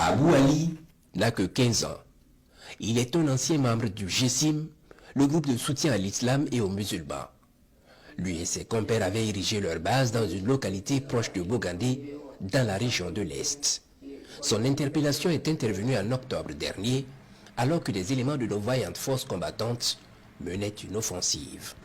Abou Ali n'a que 15 ans. Il est un ancien membre du GESIM, le groupe de soutien à l'islam et aux musulmans. Lui et ses compères avaient érigé leur base dans une localité proche de Bogandé, dans la région de l'Est. Son interpellation est intervenue en octobre dernier, alors que des éléments de nos vaillantes forces combattantes menaient une offensive.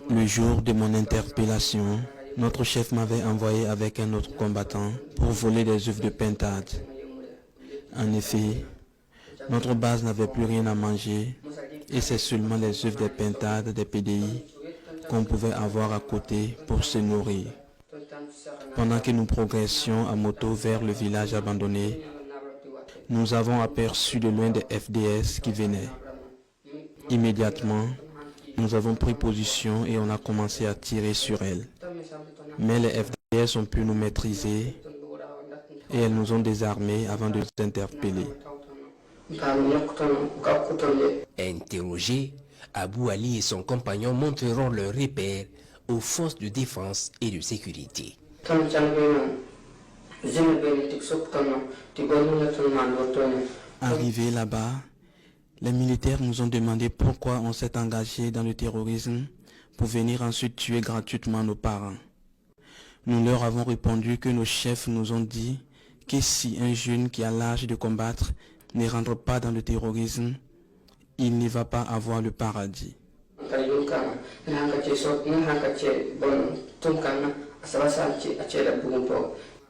Le jour de mon interpellation, notre chef m'avait envoyé avec un autre combattant pour voler des œufs de pintade. En effet, notre base n'avait plus rien à manger et c'est seulement les œufs des pintades des PDI qu'on pouvait avoir à côté pour se nourrir. Pendant que nous progressions à moto vers le village abandonné, nous avons aperçu de loin des FDS qui venaient. Immédiatement, nous avons pris position et on a commencé à tirer sur elles. Mais les FDS ont pu nous maîtriser et elles nous ont désarmés avant de nous interpeller. Interrogés, Abou Ali et son compagnon montreront leur repère aux forces de défense et de sécurité. Arrivés là-bas, les militaires nous ont demandé pourquoi on s'est engagé dans le terrorisme pour venir ensuite tuer gratuitement nos parents. Nous leur avons répondu que nos chefs nous ont dit que si un jeune qui a l'âge de combattre ne rentre pas dans le terrorisme, il ne va pas avoir le paradis.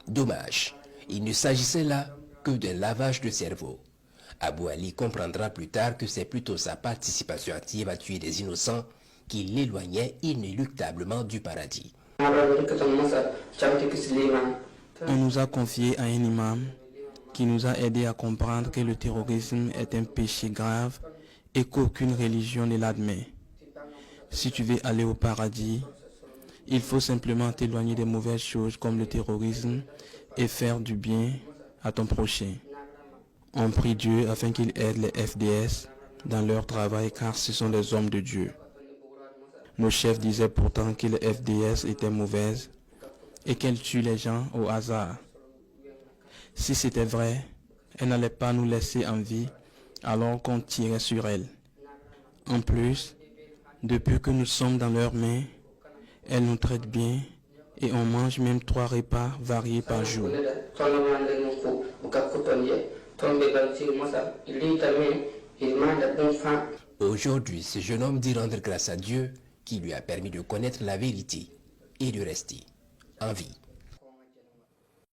Dommage, il ne s'agissait là que d'un lavage de cerveau. Abou Ali comprendra plus tard que c'est plutôt sa participation active à tuer des innocents qui l'éloignait inéluctablement du paradis. On nous a confié à un imam qui nous a aidé à comprendre que le terrorisme est un péché grave et qu'aucune religion ne l'admet. Si tu veux aller au paradis, il faut simplement t'éloigner des mauvaises choses comme le terrorisme et faire du bien à ton prochain. On prie Dieu afin qu'il aide les FDS dans leur travail car ce sont des hommes de Dieu. Nos chefs disaient pourtant que les FDS étaient mauvaises et qu'elles tuent les gens au hasard. Si c'était vrai, elles n'allaient pas nous laisser en vie alors qu'on tirait sur elles. En plus, depuis que nous sommes dans leurs mains, elles nous traitent bien et on mange même 3 repas variés par jour. Aujourd'hui, ce jeune homme dit rendre grâce à Dieu qui lui a permis de connaître la vérité et de rester en vie.